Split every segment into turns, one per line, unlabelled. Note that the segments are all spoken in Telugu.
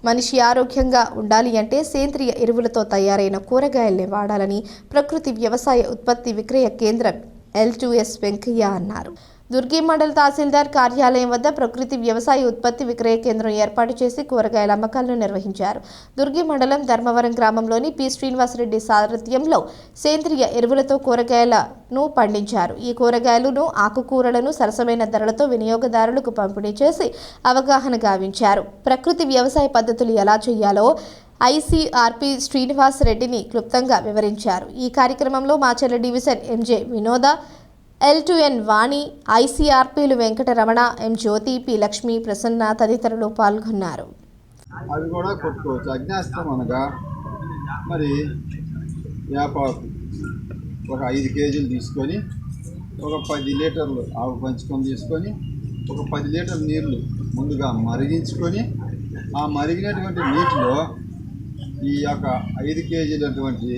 మనిషి ఆరోగ్యంగా ఉండాలి అంటే సేంద్రియ ఎరువులతో తయారైన కూరగాయల్ని వాడాలని ప్రకృతి వ్యవసాయ ఉత్పత్తి విక్రయ కేంద్రం L2S వెంకయ్య అన్నారు. దుర్గి మండల తహసీల్దార్ కార్యాలయం వద్ద ప్రకృతి వ్యవసాయ ఉత్పత్తి విక్రయ కేంద్రం ఏర్పాటు చేసి కూరగాయల అమ్మకాలను నిర్వహించారు. దుర్గి మండలం ధర్మవరం గ్రామంలోని పి శ్రీనివాసరెడ్డి సారథ్యంలో సేంద్రియ ఎరువులతో కూరగాయలను పండించారు. ఈ కూరగాయలను ఆకుకూరలను సరసమైన ధరలతో వినియోగదారులకు పంపిణీ చేసి అవగాహన గావించారు. ప్రకృతి వ్యవసాయ పద్ధతులు ఎలా చేయాలో ICRP శ్రీనివాస్ రెడ్డిని క్లుప్తంగా వివరించారు. ఈ కార్యక్రమంలో మాచర్ల డివిజన్ MJ వినోద, L2N వాణి, ICRPలు వెంకటరమణ, M జ్యోతి, P లక్ష్మి, ప్రసన్న తదితరులు పాల్గొన్నారు.
అవి కూడా కొట్టుకోవచ్చు. అజ్ఞాస్త్రం అనగా మరి వేపాకు ఒక 5 కేజీలు తీసుకొని ఒక 10 లీటర్లు ఆవు పంచుకొని తీసుకొని ఒక 10 లీటర్ల నీళ్లు ముందుగా మరిగించుకొని ఆ మరిగినటువంటి నీటిలో ఈ యొక్క 5 కేజీలటువంటి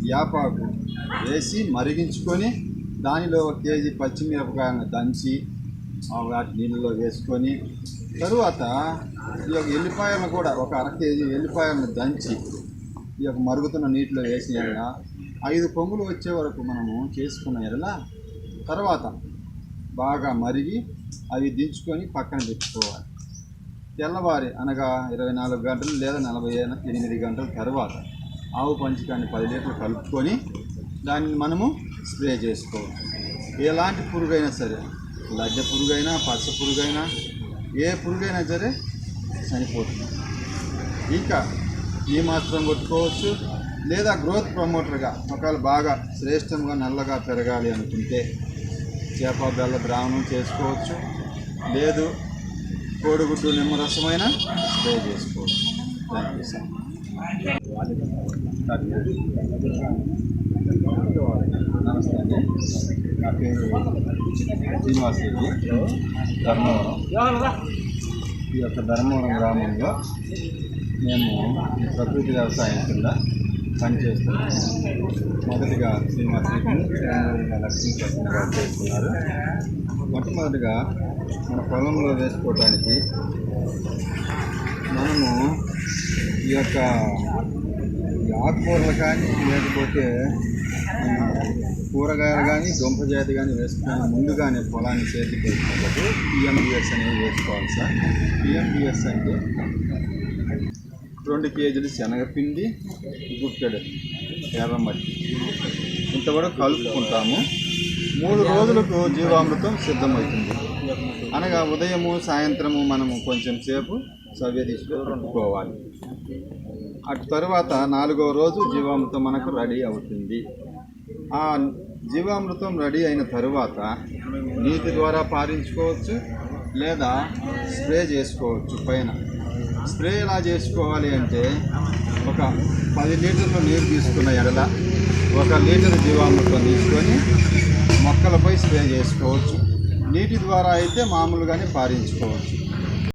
వేపాకు వేసి మరిగించుకొని దానిలో 1 కేజీ పచ్చిమిరపకాయలను దంచి వాటి నీళ్ళలో వేసుకొని తరువాత ఈ యొక్క ఎల్లిపాయలను కూడా ఒక 1/2 కేజీ ఎల్లిపాయలను దంచి ఈ యొక్క మరుగుతున్న నీటిలో వేసిన ఎడల 5 పొంగులు వచ్చే వరకు మనము చేసుకున్న ఎడల తర్వాత బాగా మరిగి అవి దించుకొని పక్కన పెట్టుకోవాలి. తెల్లవారి అనగా 24 గంటలు లేదా 48 గంటల తర్వాత ఆవు పంచకాన్ని 10 లీటర్లు కలుపుకొని దాన్ని మనము స్ప్రే చేసుకోవాలి. ఎలాంటి పురుగైనా సరే, లజ్జ పురుగైనా పచ్చ పురుగైనా ఏ పురుగైనా సరే చనిపోతుంది. ఇంకా ఈ మాత్రం కొట్టుకోవచ్చు. లేదా గ్రోత్ ప్రమోటర్గా ఒకవేళ బాగా శ్రేష్టంగా నల్లగా పెరగాలి అనుకుంటే చేప బెల్ల ద్రావణం చేసుకోవచ్చు. లేదు కోడిగుడ్డు నిమ్మరసమైన స్ప్రే చేసుకోవచ్చు. Thank you sir. నమస్తే అండి. నా పేరు శ్రీనివాస్ రెడ్డి, ధర్మవరం. ఈ యొక్క ధర్మవరం గ్రామంలో మేము ప్రకృతి వ్యవసాయం కింద పనిచేస్తున్నాము. మొదటిగా శ్రీనివాస్ రెడ్డి లక్ష్మీ గారు చేస్తున్నారు. మొట్టమొదటిగా మన పొలంలో వేసుకోవడానికి మనము ఈ యొక్క ఆకుకూరలు కానీ లేకపోతే కూరగాయలు కానీ దుంప జాతి కానీ వేసుకుని ముందుగానే పొలాన్ని చేతికి వేసుకున్నప్పుడు PMBS అనేది వేసుకోవాలి సార్. PMBS అంటే 2 కేజీలు శనగపిండి, గుప్పెడు ఎర్రమట్టి ఇంతవరకు కలుపుకుంటాము. 3 రోజులకు జీవామృతం సిద్ధమవుతుంది. అనగా ఉదయము సాయంత్రము మనము కొంచెం సేపు సవ్య దిశలో కట్టుకోవాలి. అటు తర్వాత 4వ రోజు జీవామృతం మనకు రెడీ అవుతుంది. ఆ జీవామృతం రెడీ అయిన తరువాత నీటి ద్వారా పారించుకోవచ్చు లేదా స్ప్రే చేసుకోవచ్చు. పైన స్ప్రే ఎలా చేసుకోవాలి అంటే ఒక 10 లీటర్ల నీరు తీసుకున్న ఎడల 1 లీటర్ జీవామృతం తీసుకొని మొక్కలపై స్ప్రే చేసుకోవచ్చు. నీటి ద్వారా అయితే మామూలుగానే పారించుకోవచ్చు.